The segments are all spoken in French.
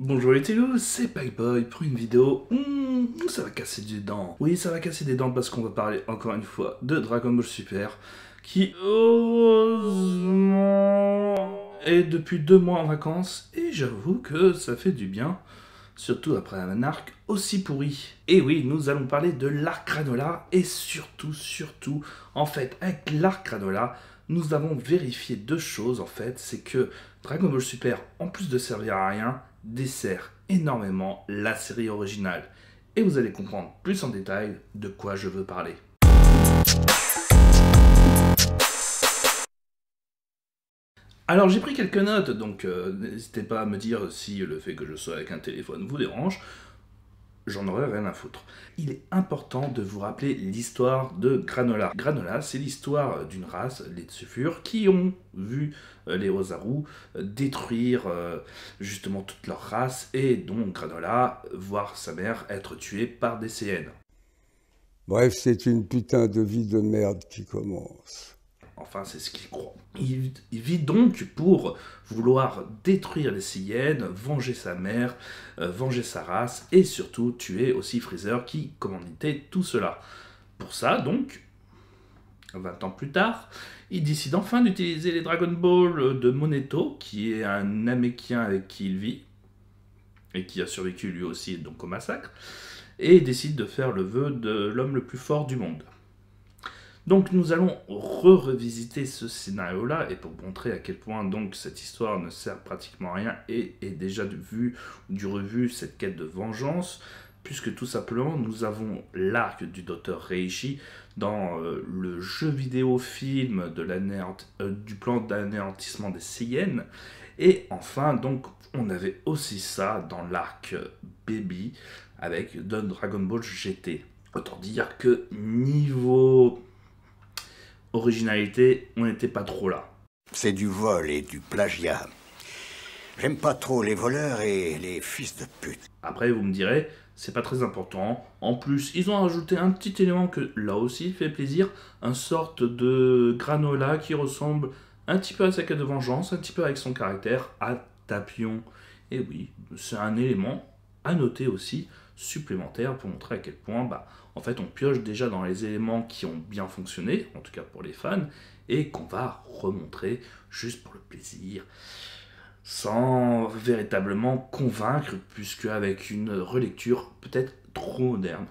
Bonjour les Télous, c'est Pacboy pour une vidéo où ça va casser des dents. Oui, ça va casser des dents parce qu'on va parler encore une fois de Dragon Ball Super qui, heureusement, est depuis 2 mois en vacances et j'avoue que ça fait du bien, surtout après un arc aussi pourri. Et oui, nous allons parler de l'arc Granola et surtout, en fait, avec l'arc Granola, nous avons vérifié 2 choses en fait, c'est que Dragon Ball Super, en plus de servir à rien, dessert énormément la série originale. Et vous allez comprendre plus en détail de quoi je veux parler. Alors j'ai pris quelques notes, donc n'hésitez pas à me dire si le fait que je sois avec un téléphone vous dérange. J'en aurais rien à foutre. Il est important de vous rappeler l'histoire de Granola. Granola, c'est l'histoire d'une race, les Tsufur, qui ont vu les Ozaru détruire justement toute leur race, et donc Granola voir sa mère être tuée par des CN. Bref, c'est une putain de vie de merde qui commence. Enfin, c'est ce qu'il croit. Il vit donc pour vouloir détruire les Saiyans, venger sa mère, venger sa race, et surtout tuer aussi Freezer qui commanditait tout cela. Pour ça, donc, 20 ans plus tard, il décide enfin d'utiliser les Dragon Ball de Moneto, qui est un Namékien avec qui il vit, et qui a survécu lui aussi donc au massacre, et décide de faire le vœu de l'homme le plus fort du monde. Donc nous allons revisiter ce scénario-là, et pour montrer à quel point donc cette histoire ne sert pratiquement à rien et est déjà du revu cette quête de vengeance, puisque tout simplement nous avons l'arc du docteur Reishi dans le jeu vidéo film de du plan d'anéantissement des Saiyans, et enfin donc on avait aussi ça dans l'arc Baby avec Dragon Ball GT. Autant dire que niveau originalité, on n'était pas trop là. C'est du vol et du plagiat. J'aime pas trop les voleurs et les fils de pute. Après, vous me direz, c'est pas très important. En plus, ils ont rajouté un petit élément que, là aussi, fait plaisir. Une sorte de granola qui ressemble un petit peu à sa quête de vengeance, un petit peu avec son caractère, à Tapion. Et oui, c'est un élément à noter aussi, supplémentaire, pour montrer à quel point, en fait, on pioche déjà dans les éléments qui ont bien fonctionné, en tout cas pour les fans, et qu'on va remontrer juste pour le plaisir, sans véritablement convaincre, puisque avec une relecture peut-être trop moderne.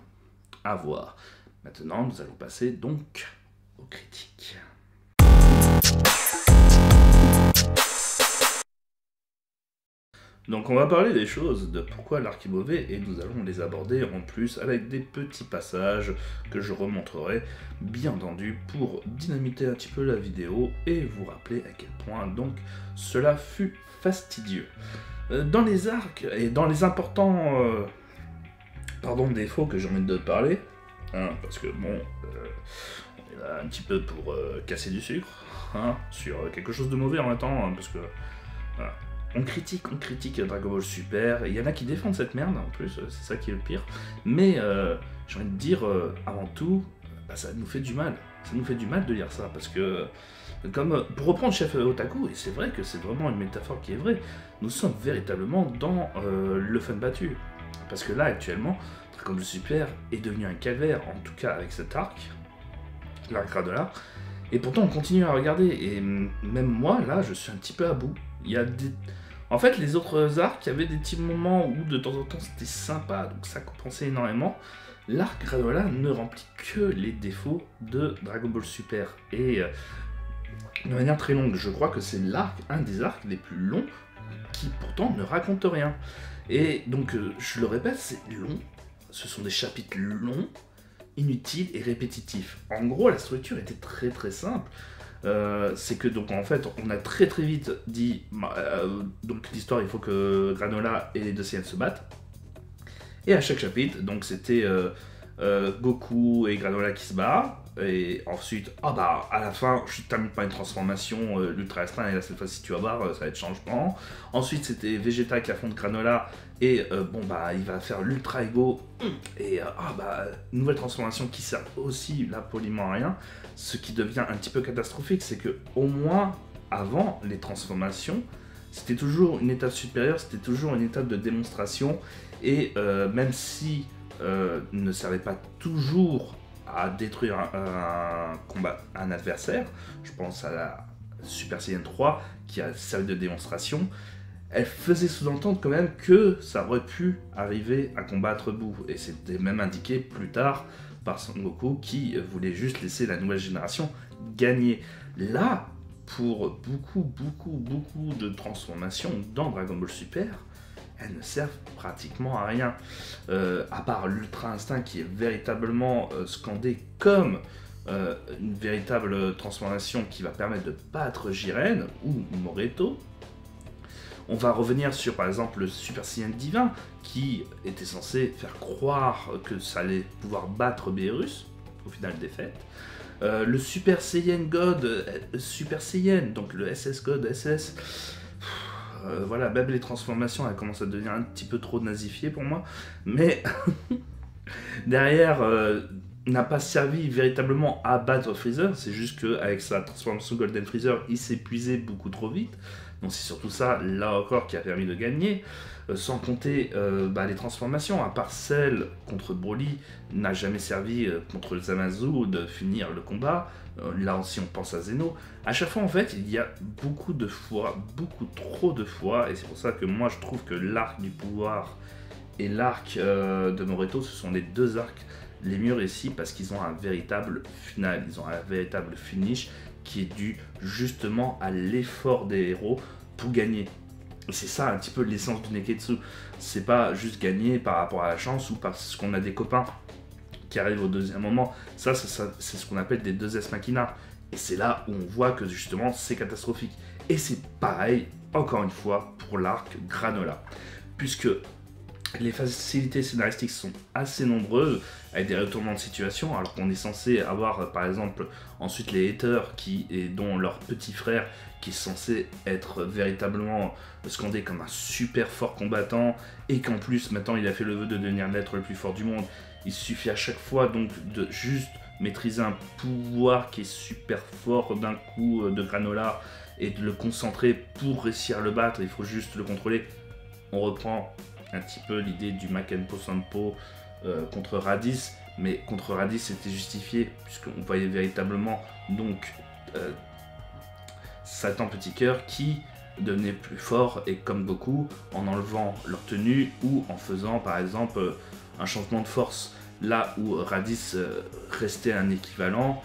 À voir. Maintenant, nous allons passer donc aux critiques. Donc on va parler des choses, de pourquoi l'arc est mauvais, et nous allons les aborder en plus avec des petits passages que je remontrerai, bien entendu, pour dynamiter un petit peu la vidéo et vous rappeler à quel point donc cela fut fastidieux. Dans les arcs et dans les importants défauts que j'ai envie de parler, parce que bon, on est là un petit peu pour casser du sucre, sur quelque chose de mauvais en même temps, parce que voilà. On critique Dragon Ball Super, il y en a qui défendent cette merde en plus, c'est ça qui est le pire, mais j'ai envie de dire, avant tout, ça nous fait du mal, de lire ça, parce que, comme pour reprendre Chef Otaku, et c'est vrai que c'est vraiment une métaphore qui est vraie, nous sommes véritablement dans le fun battu, parce que là actuellement, Dragon Ball Super est devenu un calvaire, en tout cas avec cet arc, l'arc Granola, et pourtant on continue à regarder, et même moi là je suis un petit peu à bout. Il y a des... En fait, les autres arcs, il y avait des petits moments où de temps en temps c'était sympa, donc ça compensait énormément. L'arc Granola ne remplit que les défauts de Dragon Ball Super, et de manière très longue. Je crois que c'est un des arcs les plus longs qui pourtant ne raconte rien. Et donc, je le répète, c'est long, ce sont des chapitres longs, inutiles et répétitifs. En gros, la structure était très simple. C'est que donc en fait on a très vite dit donc l'histoire, il faut que Granola et les deux Saiyans se battent, et à chaque chapitre donc c'était Goku et Granola qui se battent, et ensuite à la fin je termine par une transformation l'Ultra Instinct, et là cette fois-ci tu vas voir, ça va être changement. Ensuite c'était Vegeta qui affronte Granola, et il va faire l'Ultra Ego, et nouvelle transformation qui sert aussi là poliment à rien. Ce qui devient un petit peu catastrophique, c'est que au moins avant les transformations, C'était toujours une étape supérieure, c'était toujours une étape de démonstration, et même si ne servait pas toujours à détruire un adversaire, je pense à la Super Saiyan 3 qui a servi de démonstration, elle faisait sous-entendre quand même que ça aurait pu arriver à combattre Boo, et c'était même indiqué plus tard par Son Goku qui voulait juste laisser la nouvelle génération gagner. Là, pour beaucoup de transformations dans Dragon Ball Super, elles ne servent pratiquement à rien, à part l'Ultra Instinct qui est véritablement scandé comme une véritable transformation qui va permettre de battre Jiren ou Moreto. On va revenir sur par exemple le Super Saiyan Divin qui était censé faire croire que ça allait pouvoir battre Beerus, au final défaite. Le Super Saiyan God, Super Saiyan, donc le SS God, SS, voilà, même les transformations elles commencent à devenir un petit peu trop nazifiées pour moi, mais derrière n'a pas servi véritablement à battre Freezer, c'est juste qu'avec sa transformation Golden Freezer il s'épuisait beaucoup trop vite, donc c'est surtout ça là encore qui a permis de gagner. Sans compter les transformations, à part celle contre Broly, n'a jamais servi contre le Zamasu de finir le combat. Là aussi on pense à Zeno. À chaque fois en fait il y a beaucoup trop de fois, et c'est pour ça que moi je trouve que l'arc du pouvoir et l'arc de Moreto, ce sont les deux arcs les mieux réussis parce qu'ils ont un véritable final, ils ont un véritable finish qui est dû justement à l'effort des héros pour gagner. C'est ça un petit peu l'essence du Neketsu, c'est pas juste gagner par rapport à la chance ou parce qu'on a des copains qui arrivent au deuxième moment, ça c'est ce qu'on appelle des 2S Machina, et c'est là où on voit que justement c'est catastrophique. Et c'est pareil, encore une fois, pour l'arc Granola, puisque les facilités scénaristiques sont assez nombreuses, avec des retournements de situation, alors qu'on est censé avoir par exemple ensuite les haters dont leur petit frère qui est censé être véritablement scandé comme un super fort combattant, et qu'en plus maintenant il a fait le vœu de devenir l'être le plus fort du monde. Il suffit à chaque fois donc de juste maîtriser un pouvoir qui est super fort d'un coup de Granola et de le concentrer pour réussir à le battre, il faut juste le contrôler. On reprend un petit peu l'idée du Makenpo Sampo contre Raditz, mais contre Raditz c'était justifié puisqu'on voyait véritablement donc Satan Petit Cœur qui devenait plus fort, et comme Goku en enlevant leur tenue ou en faisant par exemple un changement de force, là où Raditz restait un équivalent.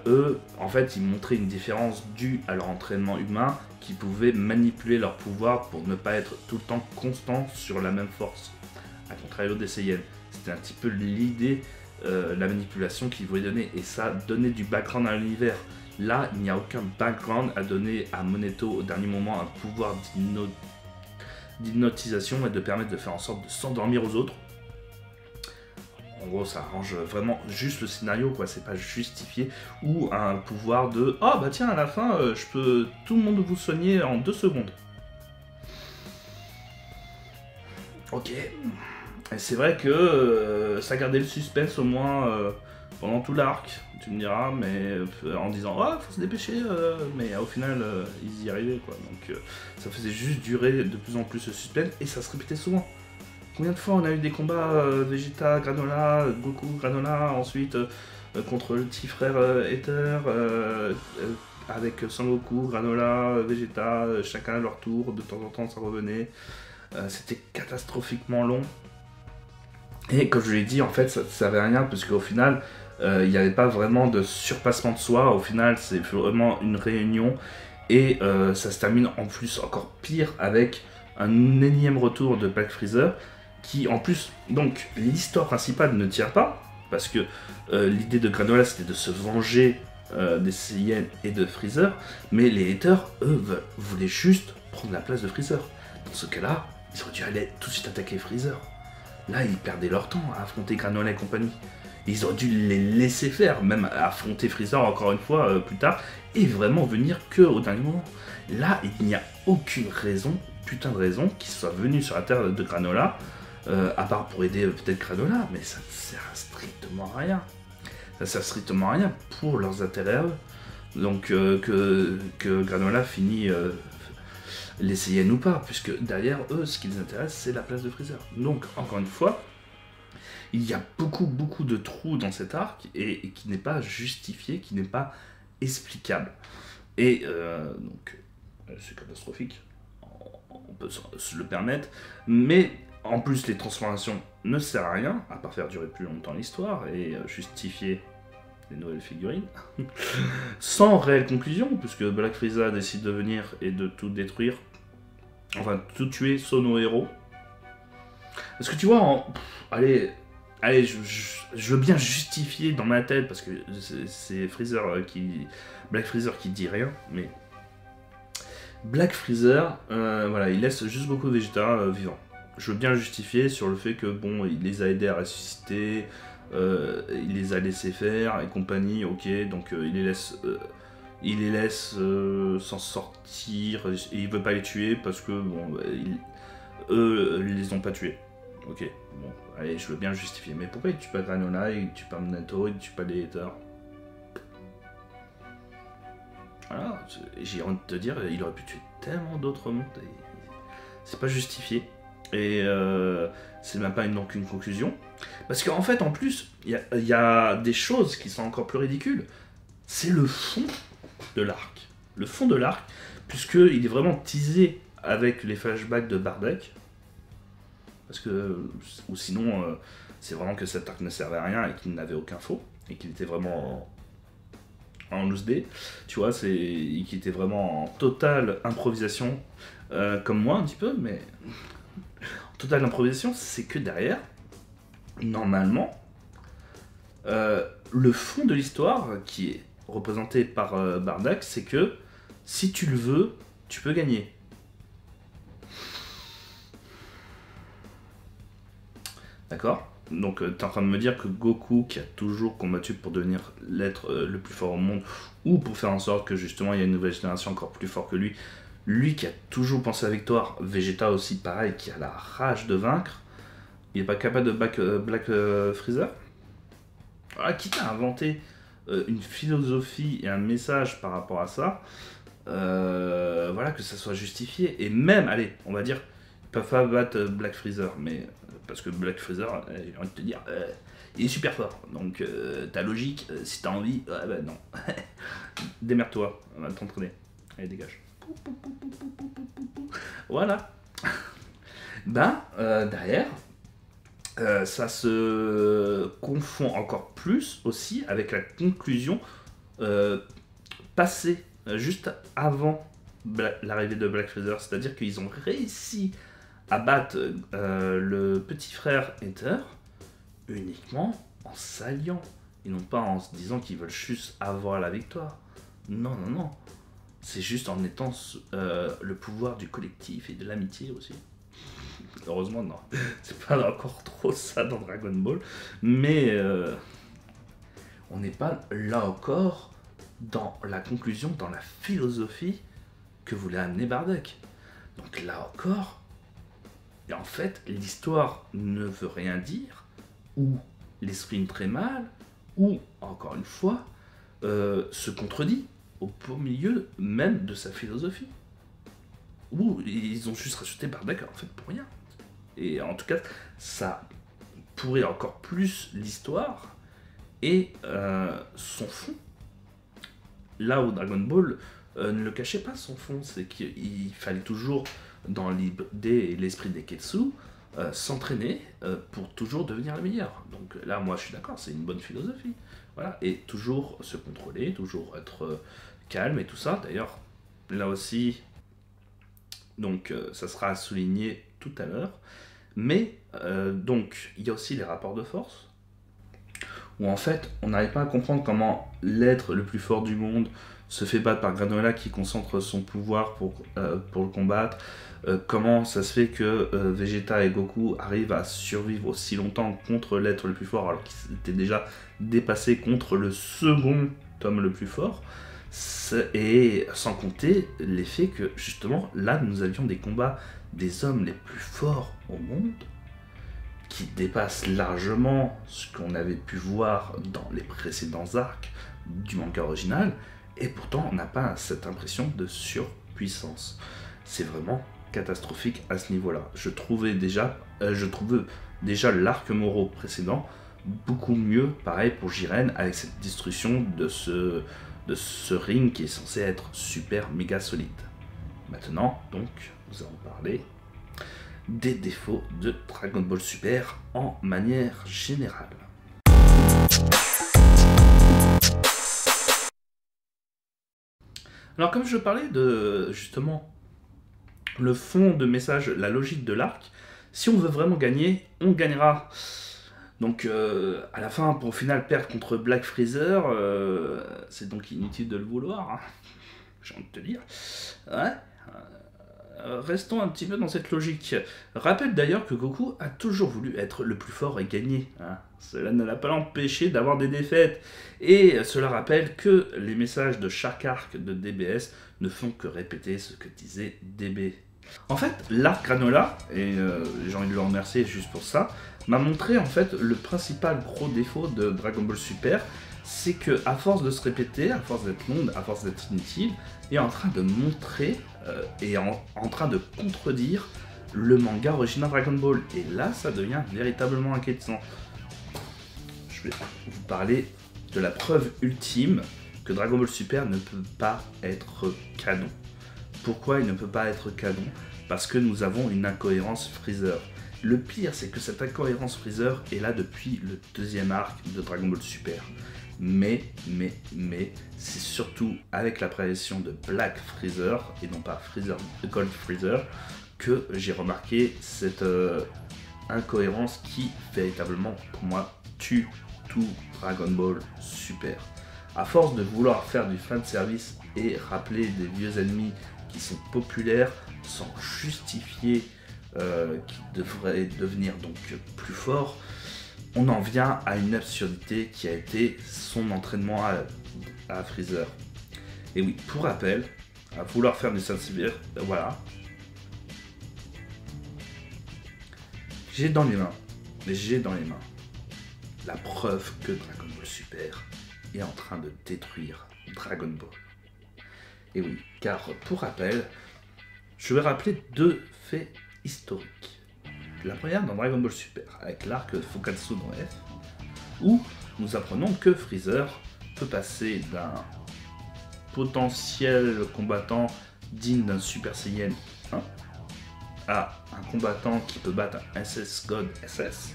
Eux, en fait, ils montraient une différence due à leur entraînement humain, qui pouvaient manipuler leur pouvoir pour ne pas être tout le temps constant sur la même force. A contrario des Saiyans, c'était un petit peu l'idée, la manipulation qu'ils voulaient donner, et ça donnait du background à l'univers. Là, il n'y a aucun background à donner à Moneto au dernier moment, un pouvoir d'hypnotisation et de permettre de faire en sorte de s'endormir aux autres. En gros, ça arrange vraiment juste le scénario, quoi. C'est pas justifié. Ou un pouvoir de « Ah bah tiens, à la fin, je peux tout le monde vous soigner en 2 secondes. » Ok. Et c'est vrai que ça gardait le suspense au moins pendant tout l'arc. Tu me diras, mais en disant « Ah, faut se dépêcher », mais au final, ils y arrivaient, quoi. Donc ça faisait juste durer de plus en plus le suspense, et ça se répétait souvent. Combien de fois on a eu des combats Vegeta, Granola, Goku, Granola, ensuite contre le petit frère Ether, avec Sangoku, Granola, Vegeta, chacun à leur tour, de temps en temps ça revenait. C'était catastrophiquement long. Et comme je l'ai dit, en fait ça ne servait à rien, parce qu'au final, il n'y avait pas vraiment de surpassement de soi. Au final, c'est vraiment une réunion, et ça se termine en plus encore pire avec un énième retour de Black Freezer, qui en plus, donc l'histoire principale ne tient pas, parce que l'idée de Granola c'était de se venger des Saiyans et de Freezer, mais les haters, eux, voulaient juste prendre la place de Freezer. Dans ce cas-là, ils auraient dû aller tout de suite attaquer Freezer. Là, ils perdaient leur temps à affronter Granola et compagnie. Ils auraient dû les laisser faire, même affronter Freezer encore une fois plus tard, et vraiment venir que au dernier moment. Là, il n'y a aucune raison, putain de raison, qu'ils soient venus sur la terre de Granola, à part pour aider peut-être Granola, mais ça ne sert strictement à rien. Ça sert strictement à rien pour leurs intérêts à eux. Donc que Granola finit les Saiyans ou pas, puisque derrière eux, ce qui les intéresse, c'est la place de Freezer. Donc, encore une fois, il y a beaucoup de trous dans cet arc, et qui n'est pas justifié, qui n'est pas explicable. Et donc, c'est catastrophique, on peut se le permettre, mais en plus, les transformations ne servent à rien, à part faire durer plus longtemps l'histoire, et justifier les nouvelles figurines, sans réelle conclusion, puisque Black Frieza décide de venir et de tout détruire, enfin tout tuer Sono Hero. Parce que tu vois, allez, je veux bien justifier dans ma tête, parce que c'est Black Freezer qui dit rien, mais Black Freezer, voilà, il laisse juste beaucoup de Vegeta vivants. Je veux bien justifier sur le fait que bon, il les a aidés à ressusciter, il les a laissés faire et compagnie, ok, donc il les laisse s'en sortir, et il veut pas les tuer parce que bon, eux ils les ont pas tués. Ok, bon, allez, je veux bien le justifier, mais pourquoi il tue pas Granola, il tue pas Minato, il tue pas les haters? Voilà, j'ai envie de te dire, il aurait pu tuer tellement d'autres mondes, c'est pas justifié. Et c'est même pas donc une conclusion. Parce qu'en fait, en plus, il y a des choses qui sont encore plus ridicules. C'est le fond de l'arc. Le fond de l'arc, puisqu'il est vraiment teasé avec les flashbacks de Bardock. Parce que, ou sinon, c'est vraiment que cet arc ne servait à rien et qu'il n'avait aucun faux. Et qu'il était vraiment en loose day. Tu vois, qu'il était vraiment en totale improvisation. Comme moi, un petit peu, mais... Totale improvisation, c'est que derrière, normalement, le fond de l'histoire qui est représenté par Bardock, c'est que si tu le veux, tu peux gagner. D'accord? Donc tu es en train de me dire que Goku, qui a toujours combattu pour devenir l'être le plus fort au monde, ou pour faire en sorte que justement il y a une nouvelle génération encore plus forte que lui qui a toujours pensé à la victoire, Vegeta aussi pareil, qui a la rage de vaincre, il n'est pas capable de Black Freezer. Voilà, quitte à inventer une philosophie et un message par rapport à ça, voilà, que ça soit justifié, et même, allez, on va dire, ils peuvent pas battre Black Freezer, mais parce que Black Freezer, j'ai envie de te dire, il est super fort, donc ta logique, si t'as envie, bah non, démerde-toi, on va t'entraîner, allez dégage. Voilà. Derrière, ça se confond encore plus aussi avec la conclusion passée juste avant l'arrivée de Black Freezer, c'est-à-dire qu'ils ont réussi à battre le petit frère Ether uniquement en s'alliant, et non pas en se disant qu'ils veulent juste avoir la victoire. Non. C'est juste en étant le pouvoir du collectif et de l'amitié aussi. Heureusement, non. C'est pas encore trop ça dans Dragon Ball. Mais on n'est pas là encore dans la conclusion, dans la philosophie que voulait amener Bardock. Donc là encore, et en fait, l'histoire ne veut rien dire, ou l'exprime très mal, ou, encore une fois, se contredit au beau milieu même de sa philosophie. Ou ils ont juste rajouté Bardock en fait pour rien. Et en tout cas, ça pourrit encore plus l'histoire et son fond. Là où Dragon Ball ne le cachait pas, son fond, c'est qu'il fallait toujours, dans l'idée et l'esprit des Ketsu, s'entraîner pour toujours devenir le meilleur. Donc là, moi, je suis d'accord, c'est une bonne philosophie. Voilà, et toujours se contrôler, toujours être calme et tout ça. D'ailleurs, là aussi, donc ça sera souligné tout à l'heure. Mais donc, il y a aussi les rapports de force, où en fait, on n'arrive pas à comprendre comment l'être le plus fort du monde se fait battre par Granola qui concentre son pouvoir pour le combattre. Comment ça se fait que Vegeta et Goku arrivent à survivre aussi longtemps contre l'être le plus fort alors qu'ils étaient déjà dépassés contre le second homme le plus fort, et sans compter l'effet que justement là nous avions des combats des hommes les plus forts au monde qui dépassent largement ce qu'on avait pu voir dans les précédents arcs du manga original, et pourtant on n'a pas cette impression de surpuissance. c'est vraiment catastrophique à ce niveau-là. Je trouvais déjà l'arc Moro précédent beaucoup mieux, pareil pour Jiren, avec cette destruction de ce ring qui est censé être super méga solide. Maintenant, donc, nous allons parler des défauts de Dragon Ball Super en manière générale. Alors comme je parlais de, justement, le fond de message, la logique de l'arc, si on veut vraiment gagner, on gagnera. Donc à la fin, pour au final perdre contre Black Freezer, c'est donc inutile de le vouloir, hein. J'ai envie de te dire. Ouais. Restons un petit peu dans cette logique. Rappelle d'ailleurs que Goku a toujours voulu être le plus fort et gagner. Hein. Cela ne l'a pas empêché d'avoir des défaites. Et cela rappelle que les messages de chaque arc de DBS ne font que répéter ce que disait DB. En fait, l'arc Granola, et j'ai envie de le remercier juste pour ça, m'a montré en fait le principal gros défaut de Dragon Ball Super, c'est que à force de se répéter, à force d'être long, à force d'être inutile, il est en train de montrer et en train de contredire le manga original Dragon Ball. Et là, ça devient véritablement inquiétant. Je vais vous parler de la preuve ultime que Dragon Ball Super ne peut pas être canon. Pourquoi il ne peut pas être canon? Parce que nous avons une incohérence Freezer. Le pire, c'est que cette incohérence Freezer est là depuis le deuxième arc de Dragon Ball Super. Mais, c'est surtout avec l'apparition de Black Freezer, et non pas Freezer, Gold Freezer, que j'ai remarqué cette incohérence qui, véritablement, pour moi, tue tout Dragon Ball Super. À force de vouloir faire du fanservice et rappeler des vieux ennemis qui sont populaires, sans justifier qui devraient devenir donc plus forts, on en vient à une absurdité qui a été son entraînement à Freezer. Et oui, pour rappel, à vouloir faire du Saint-Sibir, voilà. J'ai dans les mains la preuve que Dragon Ball Super est en train de détruire Dragon Ball. Et oui, car pour rappel, je vais rappeler deux faits historiques. La première dans Dragon Ball Super, avec l'arc Fukatsu no F, où nous apprenons que Freezer peut passer d'un potentiel combattant digne d'un Super Saiyan 1 à un combattant qui peut battre un SS God SS.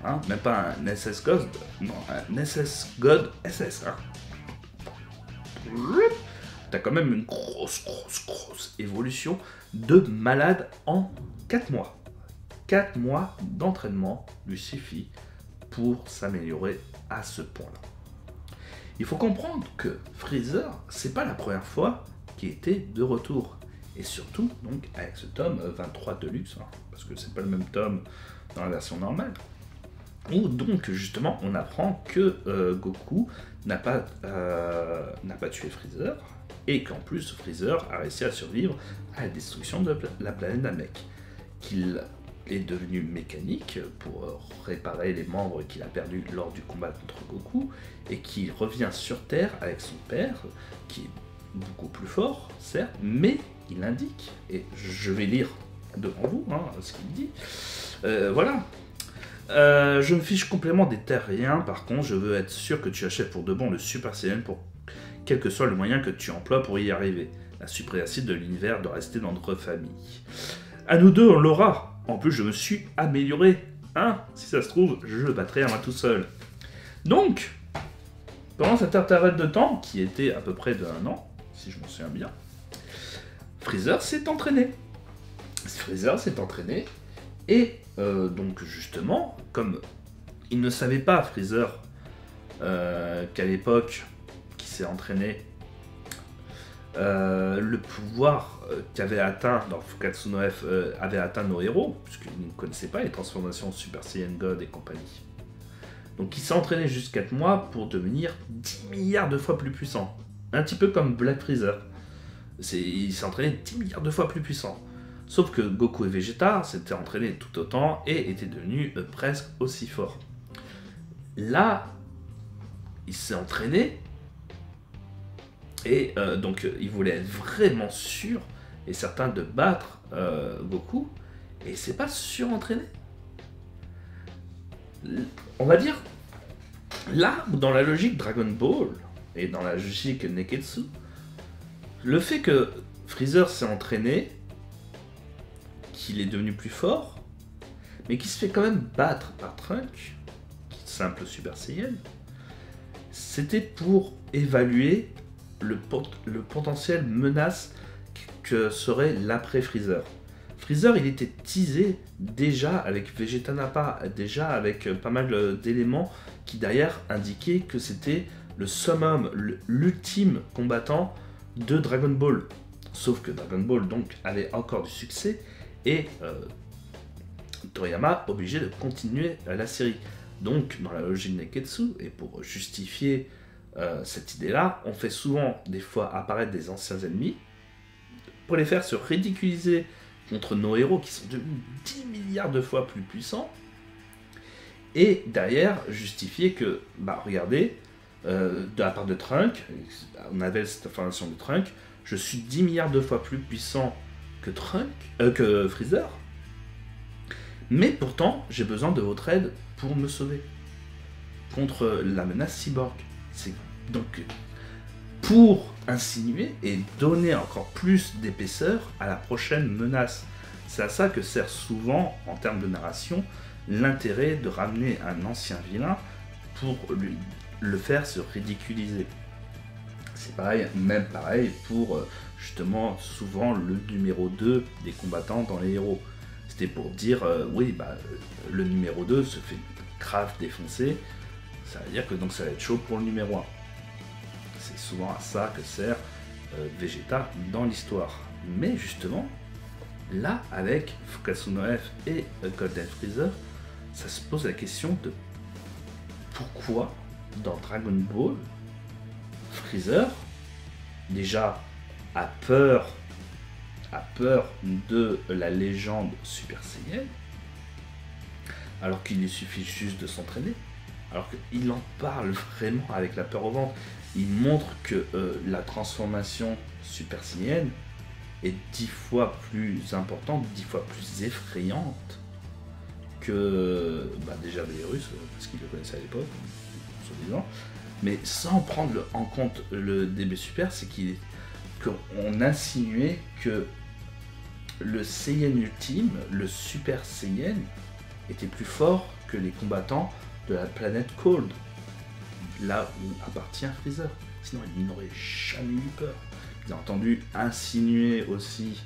Hein, même pas un SS God, non, un SS God SS. Hein. T'as quand même une grosse évolution de malade en 4 mois. 4 mois d'entraînement lui suffit pour s'améliorer à ce point-là. Il faut comprendre que Freezer, c'est pas la première fois qu'il était de retour. Et surtout, donc, avec ce tome 23 Deluxe, hein, parce que c'est pas le même tome dans la version normale, où donc, justement, on apprend que Goku n'a pas tué Freezer, et qu'en plus, Freezer a réussi à survivre à la destruction de la planète Namek, qu'il est devenu mécanique pour réparer les membres qu'il a perdus lors du combat contre Goku, et qui revient sur Terre avec son père, qui est beaucoup plus fort, certes, mais il indique, et je vais lire devant vous hein, ce qu'il dit, voilà. Je me fiche complètement des terriens, par contre, je veux être sûr que tu achètes pour de bon le Super Saiyan pour quel que soit le moyen que tu emploies pour y arriver. La suprématie de l'univers doit rester dans notre famille. À nous deux, on l'aura. En plus, je me suis amélioré. Hein, si ça se trouve, je le battrai à moi tout seul. Donc, pendant cet intervalle de temps, qui était à peu près de 1 an, si je m'en souviens bien, Freezer s'est entraîné. Et donc justement, comme il ne savait pas, Freezer, qu'à l'époque qu'il s'est entraîné, le pouvoir qu'avait atteint dans Fukatsu no F avait atteint nos héros, puisqu'ils ne connaissaient pas les transformations Super Saiyan God et compagnie. Donc il s'est entraîné jusqu'à 4 mois pour devenir 10 milliards de fois plus puissant. Un petit peu comme Black Freezer. Il s'est entraîné 10 milliards de fois plus puissant. Sauf que Goku et Vegeta s'étaient entraînés tout autant et étaient devenus presque aussi forts. Là, il s'est entraîné et donc il voulait être vraiment sûr et certains de battre Goku, et c'est pas surentraîné. On va dire, là, dans la logique Dragon Ball, et dans la logique Neketsu, le fait que Freezer s'est entraîné, qu'il est devenu plus fort, mais qu'il se fait quand même battre par Trunk, qui est simple Super Saiyan, c'était pour évaluer le potentiel menace que serait l'après Freezer. Freezer, il était teasé déjà avec Vegeta Nappa, déjà avec pas mal d'éléments qui derrière indiquaient que c'était le summum, l'ultime combattant de Dragon Ball. Sauf que Dragon Ball donc avait encore du succès et Toriyama obligé de continuer la série. Donc dans la logique Neketsu, et pour justifier cette idée-là, on fait souvent des fois apparaître des anciens ennemis pour les faire se ridiculiser contre nos héros qui sont devenus 10 milliards de fois plus puissants, et derrière justifier que, regardez, de la part de Trunk, on avait cette information de Trunk, je suis 10 milliards de fois plus puissant que que Freezer, mais pourtant j'ai besoin de votre aide pour me sauver contre la menace cyborg. C'est donc pour insinuer et donner encore plus d'épaisseur à la prochaine menace. C'est à ça que sert souvent, en termes de narration, l'intérêt de ramener un ancien vilain pour le faire se ridiculiser. C'est pareil, même pareil pour justement souvent le numéro 2 des combattants dans les héros. C'était pour dire, le numéro 2 se fait grave défoncer, ça veut dire que donc ça va être chaud pour le numéro 1. C'est souvent à ça que sert Vegeta dans l'histoire. Mais justement, là, avec Fukatsu no F et Golden Freezer, ça se pose la question de pourquoi dans Dragon Ball, Freezer, déjà, a peur de la légende Super Saiyan, alors qu'il lui suffit juste de s'entraîner, alors qu'il en parle vraiment avec la peur au ventre. Il montre que la transformation Super Saiyan est 10 fois plus importante, 10 fois plus effrayante que déjà Beerus, parce qu'il le connaissait à l'époque, soi-disant, mais sans prendre en compte le DB Super, c'est qu'on insinuait que le Saiyan ultime, le Super Saiyan, était plus fort que les combattants de la planète Cold, là où appartient Freezer. Sinon, il n'aurait jamais eu peur. Bien entendu, insinuer aussi,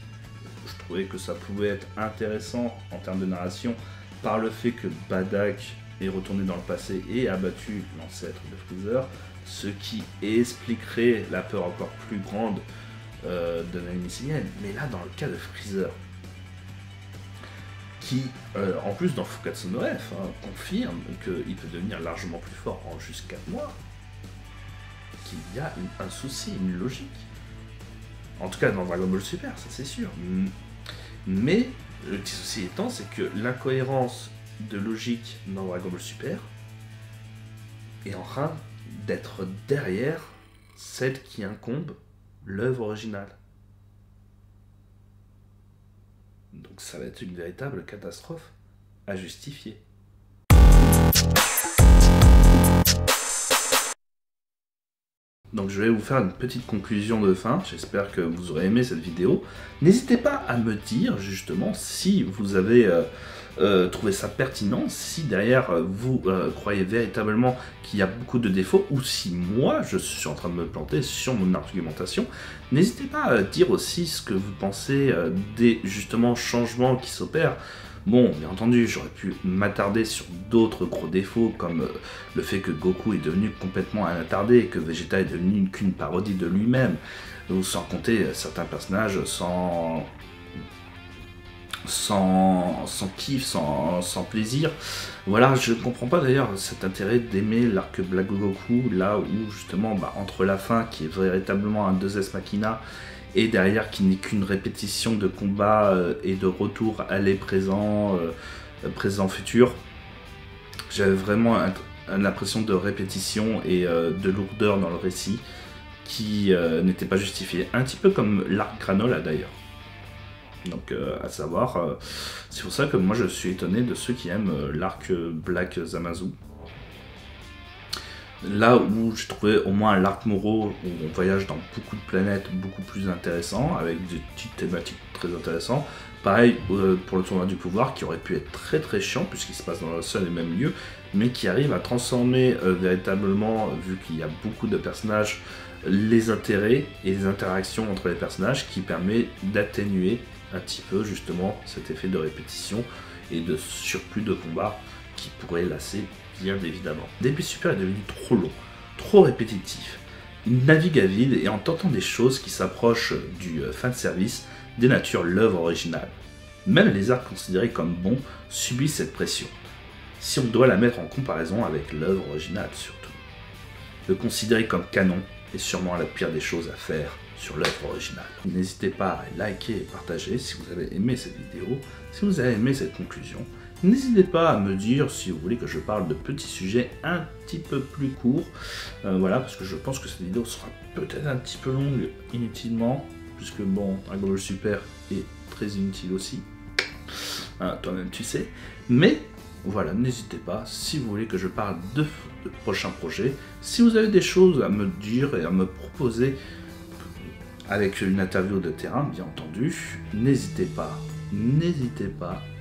je trouvais que ça pouvait être intéressant en termes de narration, par le fait que Bardock est retourné dans le passé et a battu l'ancêtre de Freezer, ce qui expliquerait la peur encore plus grande de l'ennemi Saiyan. Mais là, dans le cas de Freezer, qui, en plus dans Fukatsu no F, confirme qu'il peut devenir largement plus fort en juste 4 mois, qu'il y a un souci, une logique. En tout cas dans Dragon Ball Super, ça c'est sûr. Mais le petit souci étant, c'est que l'incohérence de logique dans Dragon Ball Super est en train d'être derrière celle qui incombe l'œuvre originale. Donc ça va être une véritable catastrophe à justifier. Donc je vais vous faire une petite conclusion de fin, j'espère que vous aurez aimé cette vidéo. N'hésitez pas à me dire justement si vous avez trouvé ça pertinent, si derrière vous croyez véritablement qu'il y a beaucoup de défauts, ou si moi je suis en train de me planter sur mon argumentation. N'hésitez pas à dire aussi ce que vous pensez des justement changements qui s'opèrent. Bon, bien entendu, j'aurais pu m'attarder sur d'autres gros défauts, comme le fait que Goku est devenu complètement un attardé, et que Vegeta est devenu qu'une parodie de lui-même, ou sans compter certains personnages sans kiff, sans plaisir. Voilà, je ne comprends pas d'ailleurs cet intérêt d'aimer l'arc Black Goku, là où justement, entre la fin, qui est véritablement un 2S Machina, et derrière qui n'est qu'une répétition de combats et de retour aller présent, futur. J'avais vraiment l'impression de répétition et de lourdeur dans le récit qui n'était pas justifiée. Un petit peu comme l'arc Granola d'ailleurs. Donc à savoir, c'est pour ça que moi je suis étonné de ceux qui aiment l'arc Black Zamasu. Là où j'ai trouvé au moins l'arc Moro, où on voyage dans beaucoup de planètes beaucoup plus intéressant, avec des petites thématiques très intéressantes. Pareil pour le tournoi du pouvoir, qui aurait pu être très très chiant, puisqu'il se passe dans un seul et même lieu, mais qui arrive à transformer véritablement, vu qu'il y a beaucoup de personnages, les intérêts et les interactions entre les personnages, qui permet d'atténuer un petit peu justement cet effet de répétition et de surplus de combat qui pourrait lasser bien évidemment. DB Super est devenu trop long, trop répétitif. Il navigue à vide et en tentant des choses qui s'approchent du fanservice dénature l'œuvre originale. Même les arcs considérés comme bons subissent cette pression, si on doit la mettre en comparaison avec l'œuvre originale surtout. Le considérer comme canon est sûrement la pire des choses à faire sur l'œuvre originale. N'hésitez pas à liker et partager si vous avez aimé cette vidéo, si vous avez aimé cette conclusion. N'hésitez pas à me dire si vous voulez que je parle de petits sujets un petit peu plus courts. Voilà, parce que je pense que cette vidéo sera peut-être un petit peu longue inutilement, puisque bon, Dragon Ball Super est très inutile aussi. Toi-même tu sais. Mais voilà, n'hésitez pas, si vous voulez que je parle de prochains projets, si vous avez des choses à me dire et à me proposer avec une interview de terrain, bien entendu, n'hésitez pas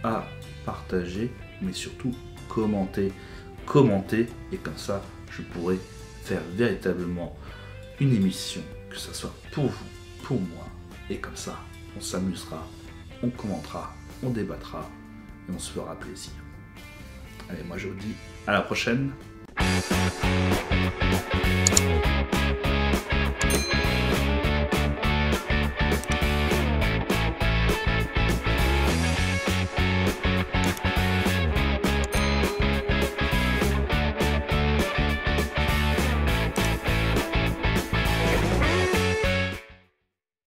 à partager, mais surtout commenter, et comme ça, je pourrai faire véritablement une émission, que ce soit pour vous, pour moi, et comme ça, on s'amusera, on commentera, on débattra, et on se fera plaisir. Allez, moi je vous dis à la prochaine.